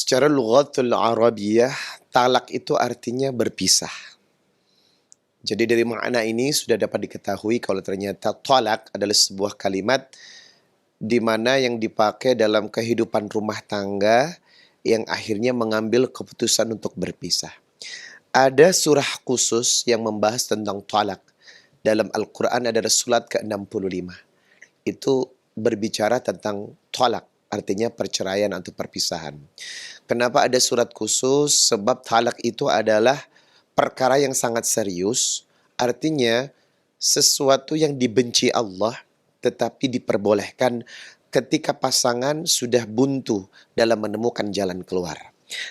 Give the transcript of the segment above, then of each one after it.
Secara lughatul Arabiyah, talak itu artinya berpisah. Jadi dari makna ini sudah dapat diketahui kalau ternyata talak adalah sebuah kalimat di mana yang dipakai dalam kehidupan rumah tangga yang akhirnya mengambil keputusan untuk berpisah. Ada surah khusus yang membahas tentang talak. Dalam Al-Quran ada surat ke-65. Itu berbicara tentang talak, artinya perceraian atau perpisahan. Kenapa ada surat khusus? Sebab talak itu adalah perkara yang sangat serius, artinya sesuatu yang dibenci Allah tetapi diperbolehkan ketika pasangan sudah buntu dalam menemukan jalan keluar.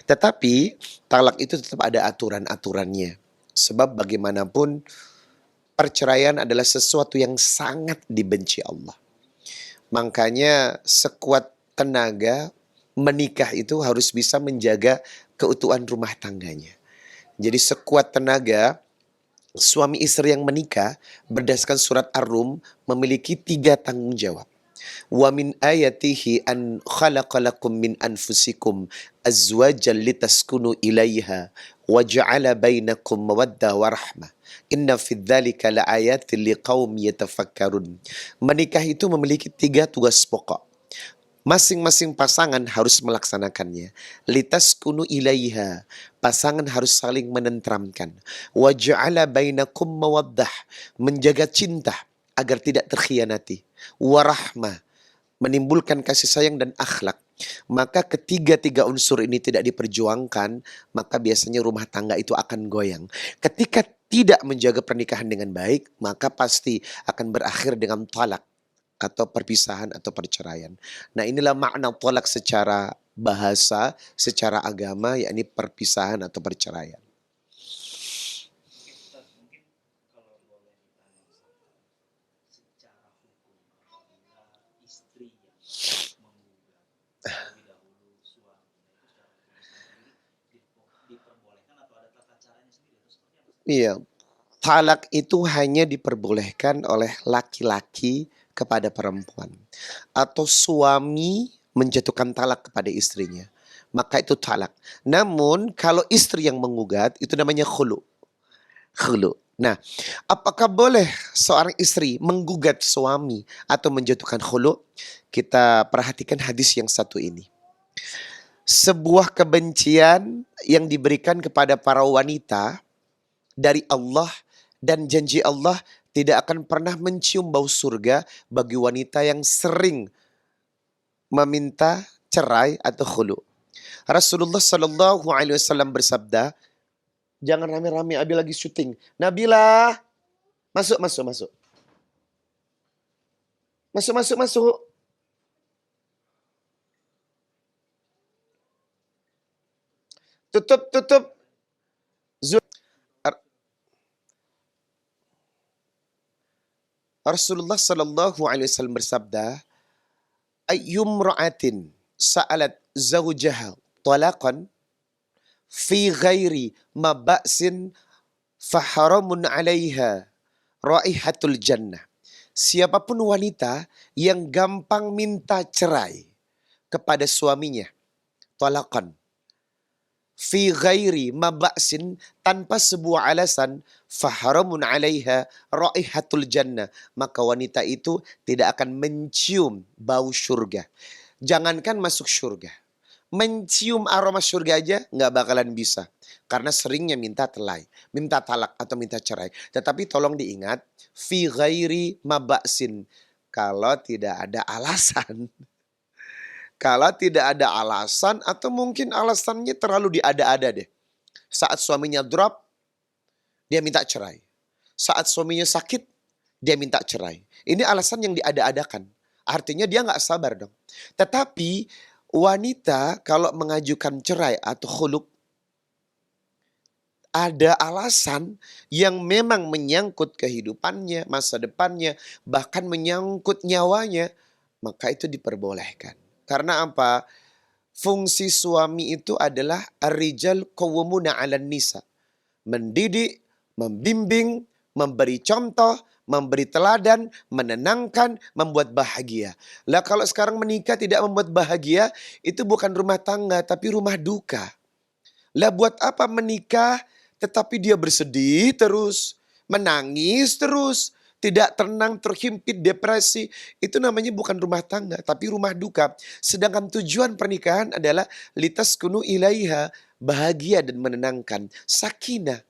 Tetapi talak itu tetap ada aturan-aturannya. Sebab bagaimanapun perceraian adalah sesuatu yang sangat dibenci Allah. Makanya sekuat tenaga menikah itu harus bisa menjaga keutuhan rumah tangganya. Jadi sekuat tenaga suami istri yang menikah berdasarkan surat Ar-Rum memiliki 3 tanggung jawab. Wa min ayatihi an khalaqalakum min anfusikum azwajan litaskunu ilaiha wa ja'ala bainakum mawaddah wa rahmah. Inna fi dzalika laayatin liqaumin yatafakkarun. Menikah itu memiliki 3 tugas pokok. Masing-masing pasangan harus melaksanakannya. Litaskunu ilaiha. Pasangan harus saling menentramkan. Wa ja'ala bainakum mawaddah. Menjaga cinta agar tidak terkhianati. Warahmah, menimbulkan kasih sayang dan akhlak. Maka ketiga-tiga unsur ini tidak diperjuangkan, maka biasanya rumah tangga itu akan goyang. Ketika tidak menjaga pernikahan dengan baik, maka pasti akan berakhir dengan talak atau perpisahan atau perceraian. Nah, inilah makna talak secara bahasa, secara agama, yakni perpisahan atau perceraian. Iya, talak itu hanya diperbolehkan oleh laki-laki kepada perempuan. Atau suami menjatuhkan talak kepada istrinya. Maka itu talak. Namun kalau istri yang menggugat itu namanya khulu. Khulu. Nah, apakah boleh seorang istri menggugat suami atau menjatuhkan khulu? Kita perhatikan hadis yang satu ini. Sebuah kebencian yang diberikan kepada para wanita dari Allah dan janji Allah tidak akan pernah mencium bau surga bagi wanita yang sering meminta cerai atau khulu. Rasulullah Shallallahu Alaihi Wasallam bersabda, jangan rame-rame, Abi lagi syuting. Nabila, masuk, masuk, masuk, masuk, masuk, masuk. Tutup, tutup. Rasulullah Sallallahu Alaihi Wasallam bersabda, ayyum ra'atin sa'alat zawjaha talaqan fi ghairi maba'sin faharamun 'alaiha raihatul jannah. Siapapun wanita yang gampang minta cerai kepada suaminya, talaqan fi ghairi maba'sin, tanpa sebuah alasan, faharamun 'alaiha raihatul jannah, maka wanita itu tidak akan mencium bau surga. Jangankan masuk surga, mencium aroma surga aja nggak bakalan bisa. Karena seringnya minta minta talak atau minta cerai. Tetapi tolong diingat, fi ghairi maba'sin, kalau tidak ada alasan. Kalau tidak ada alasan atau mungkin alasannya terlalu diada-ada deh. Saat suaminya drop, dia minta cerai. Saat suaminya sakit, dia minta cerai. Ini alasan yang diada-adakan. Artinya dia nggak sabar dong. Tetapi wanita kalau mengajukan cerai atau khuluk, ada alasan yang memang menyangkut kehidupannya, masa depannya, bahkan menyangkut nyawanya, maka itu diperbolehkan. Karena apa? Fungsi suami itu adalah ar-rijal qawwamuna 'alan nisa. Mendidik, membimbing, memberi contoh, memberi teladan, menenangkan, membuat bahagia. Lah kalau sekarang menikah tidak membuat bahagia, itu bukan rumah tangga tapi rumah duka. Lah buat apa menikah tetapi dia bersedih terus, menangis terus, tidak tenang, terhimpit, depresi. Itu namanya bukan rumah tangga tapi rumah duka. Sedangkan tujuan pernikahan adalah litaskunu ilaiha, bahagia dan menenangkan, sakinah.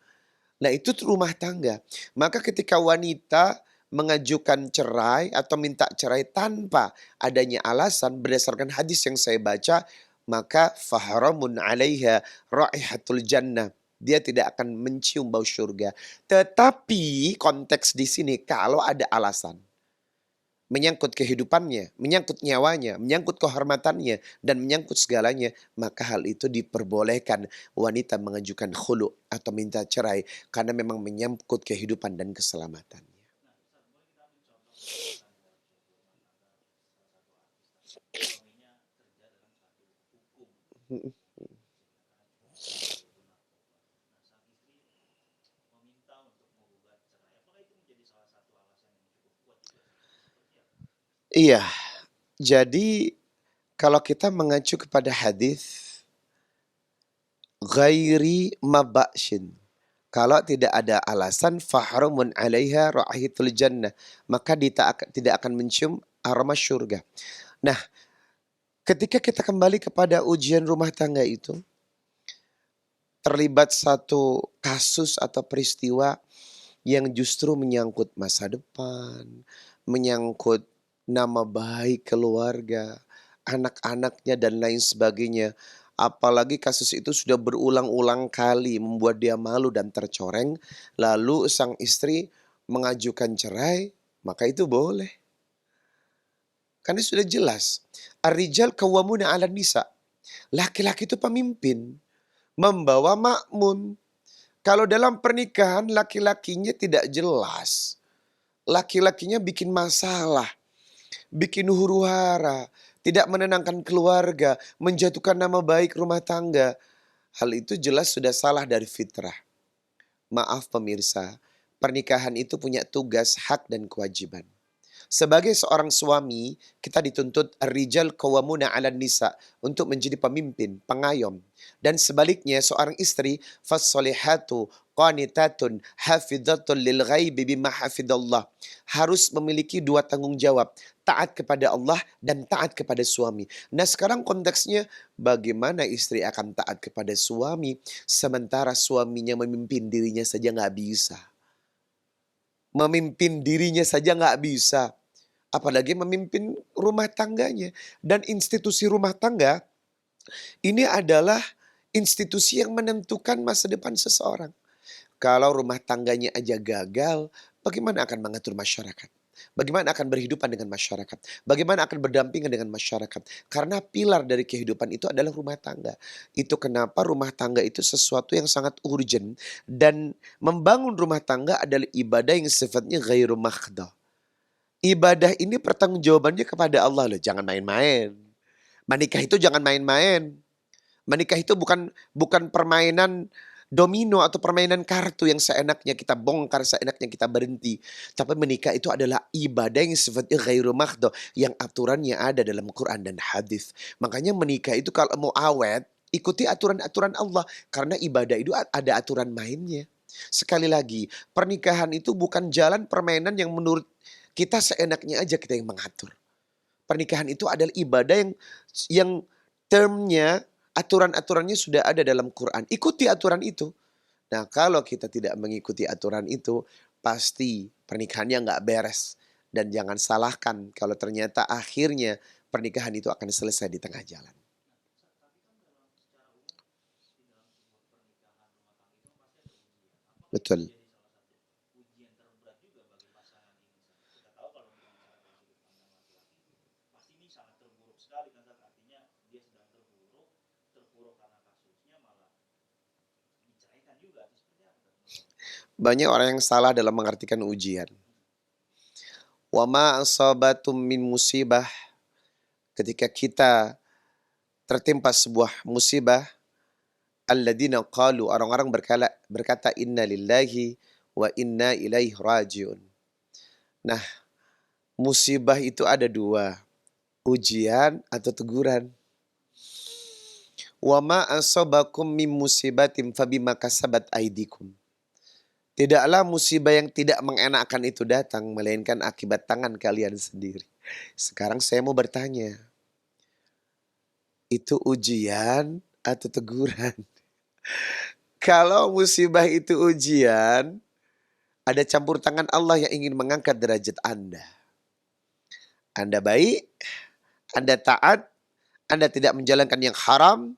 Nah itu rumah tangga. Maka ketika wanita mengajukan cerai atau minta cerai tanpa adanya alasan berdasarkan hadis yang saya baca, maka fahramun 'alaiha raihatul jannah. Dia tidak akan mencium bau surga. Tetapi konteks di sini kalau ada alasan menyangkut kehidupannya, menyangkut nyawanya, menyangkut kehormatannya, dan menyangkut segalanya, maka hal itu diperbolehkan wanita mengajukan khulu atau minta cerai karena memang menyangkut kehidupan dan keselamatannya. Iya, jadi kalau kita mengacu kepada hadis ghairi mabasyin, kalau tidak ada alasan fahrumun 'alaiha raihatul jannah, maka tidak akan mencium aroma surga. Nah, ketika kita kembali kepada ujian rumah tangga itu, terlibat satu kasus atau peristiwa yang justru menyangkut masa depan, menyangkut nama baik keluarga, anak-anaknya dan lain sebagainya. Apalagi kasus itu sudah berulang-ulang kali membuat dia malu dan tercoreng, lalu sang istri mengajukan cerai, maka itu boleh. Karena sudah jelas, ar-rijal qawwamuna 'alan nisa. Laki-laki itu pemimpin, membawa makmun. Kalau dalam pernikahan laki-lakinya tidak jelas, laki-lakinya bikin masalah, bikin huru-hara, tidak menenangkan keluarga, menjatuhkan nama baik rumah tangga. Hal itu jelas sudah salah dari fitrah. Maaf pemirsa, pernikahan itu punya tugas, hak dan kewajiban. Sebagai seorang suami, kita dituntut rijal qawwamuna 'alan nisa untuk menjadi pemimpin, pengayom. Dan sebaliknya seorang istri fassolihatu qanitatun hafizatun lil ghaibi bima hafidallah. Harus memiliki dua tanggung jawab, taat kepada Allah dan taat kepada suami. Nah sekarang konteksnya bagaimana istri akan taat kepada suami sementara suaminya memimpin dirinya saja nggak bisa. Memimpin dirinya saja nggak bisa, apalagi memimpin rumah tangganya. Dan institusi rumah tangga ini adalah institusi yang menentukan masa depan seseorang. Kalau rumah tangganya aja gagal, bagaimana akan mengatur masyarakat? Bagaimana akan berhidupan dengan masyarakat? Bagaimana akan berdampingan dengan masyarakat? Karena pilar dari kehidupan itu adalah rumah tangga. Itu kenapa rumah tangga itu sesuatu yang sangat urgent. Dan membangun rumah tangga adalah ibadah yang sifatnya ghairu makhdah. Ibadah ini pertanggungjawabannya kepada Allah loh, jangan main-main. Menikah itu jangan main-main. Menikah itu bukan bukan permainan domino atau permainan kartu yang seenaknya kita bongkar, seenaknya kita berhenti. Tapi menikah itu adalah ibadah yang sifatnya ghairu makhdoh, yang aturannya ada dalam Quran dan hadis. Makanya menikah itu kalau mau awet, ikuti aturan-aturan Allah. Karena ibadah itu ada aturan mainnya. Sekali lagi, pernikahan itu bukan jalan permainan yang menurut kita seenaknya aja kita yang mengatur. Pernikahan itu adalah ibadah yang termnya, aturan-aturannya sudah ada dalam Quran. Ikuti aturan itu. Nah kalau kita tidak mengikuti aturan itu, pasti pernikahannya nggak beres. Dan jangan salahkan kalau ternyata akhirnya pernikahan itu akan selesai di tengah jalan. Betul. Banyak orang yang salah dalam mengartikan ujian. Wa ma asabatum min musibah, ketika kita tertimpa sebuah musibah, alladzina qalu, orang-orang berkata inna lillahi wa inna ilaihi rajiun. Nah, musibah itu ada dua, ujian atau teguran. Wa ma asabakum min musibatin fabima kasabat aidikum. Tidaklah musibah yang tidak mengenakan itu datang, melainkan akibat tangan kalian sendiri. Sekarang saya mau bertanya, itu ujian atau teguran? Kalau musibah itu ujian, ada campur tangan Allah yang ingin mengangkat derajat Anda. Anda baik, Anda taat, Anda tidak menjalankan yang haram,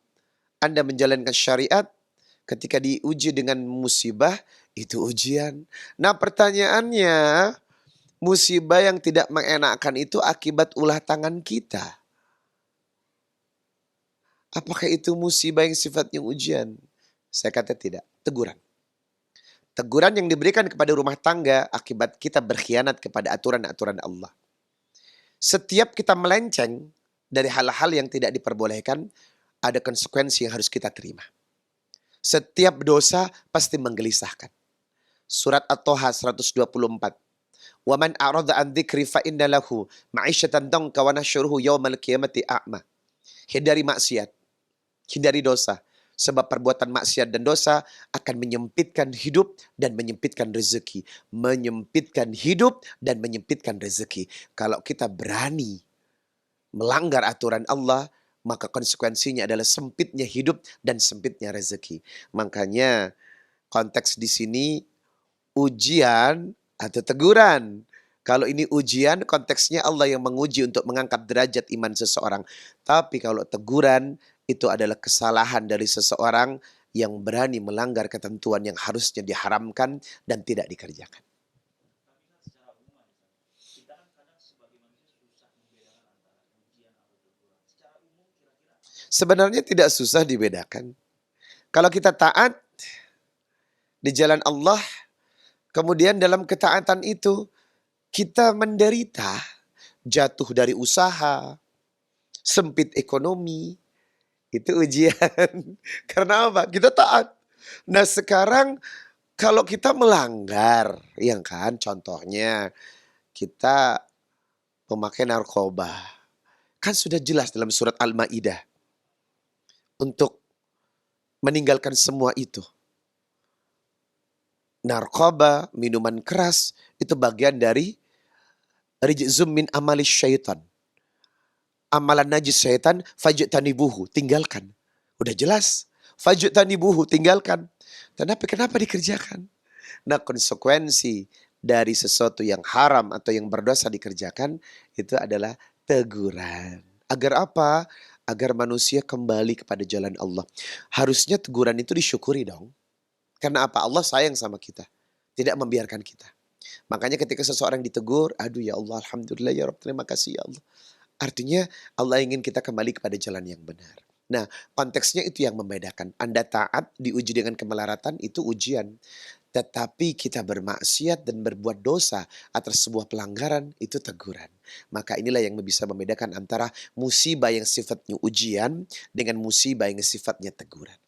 Anda menjalankan syariat. Ketika diuji dengan musibah, itu ujian. Nah pertanyaannya, musibah yang tidak mengenakan itu akibat ulah tangan kita. Apakah itu musibah yang sifatnya ujian? Saya kata tidak, teguran. Teguran yang diberikan kepada rumah tangga akibat kita berkhianat kepada aturan-aturan Allah. Setiap kita melenceng dari hal-hal yang tidak diperbolehkan, ada konsekuensi yang harus kita terima. Setiap dosa pasti menggelisahkan. Surat At-Toha 124. Wa man a'rada an dzikri fa inna lahu ma'isyatan danka wa nasyuruhu yaumal qiyamati a'ma. Hindari maksiat, hindari dosa. Sebab perbuatan maksiat dan dosa akan menyempitkan hidup dan menyempitkan rezeki. Menyempitkan hidup dan menyempitkan rezeki. Kalau kita berani melanggar aturan Allah, maka konsekuensinya adalah sempitnya hidup dan sempitnya rezeki. Makanya konteks di sini ujian atau teguran. Kalau ini ujian, konteksnya Allah yang menguji untuk mengangkat derajat iman seseorang. Tapi kalau teguran, itu adalah kesalahan dari seseorang yang berani melanggar ketentuan yang harusnya diharamkan dan tidak dikerjakan. Sebenarnya tidak susah dibedakan. Kalau kita taat di jalan Allah, kemudian dalam ketaatan itu kita menderita, jatuh dari usaha, sempit ekonomi, itu ujian. Karena apa? Kita taat. Nah sekarang kalau kita melanggar, yang kan contohnya kita pemakai narkoba. Kan sudah jelas dalam surat Al-Ma'idah. Untuk meninggalkan semua itu. Narkoba, minuman keras, itu bagian dari rijzum min amalis syaitan. Amalan najis syaitan, fajtanibuhu, tinggalkan. Udah jelas. Fajtanibuhu, tinggalkan. Kenapa dikerjakan? Nah konsekuensi dari sesuatu yang haram atau yang berdosa dikerjakan, itu adalah teguran. Agar apa? Agar manusia kembali kepada jalan Allah. Harusnya teguran itu disyukuri dong. Karena apa? Allah sayang sama kita. Tidak membiarkan kita. Makanya ketika seseorang ditegur, aduh ya Allah, alhamdulillah ya Rabb, terima kasih ya Allah. Artinya Allah ingin kita kembali kepada jalan yang benar. Nah konteksnya itu yang membedakan. Anda taat diuji dengan kemelaratan itu ujian. Tetapi kita bermaksiat dan berbuat dosa atas sebuah pelanggaran itu teguran. Maka inilah yang bisa membedakan antara musibah yang sifatnya ujian dengan musibah yang sifatnya teguran.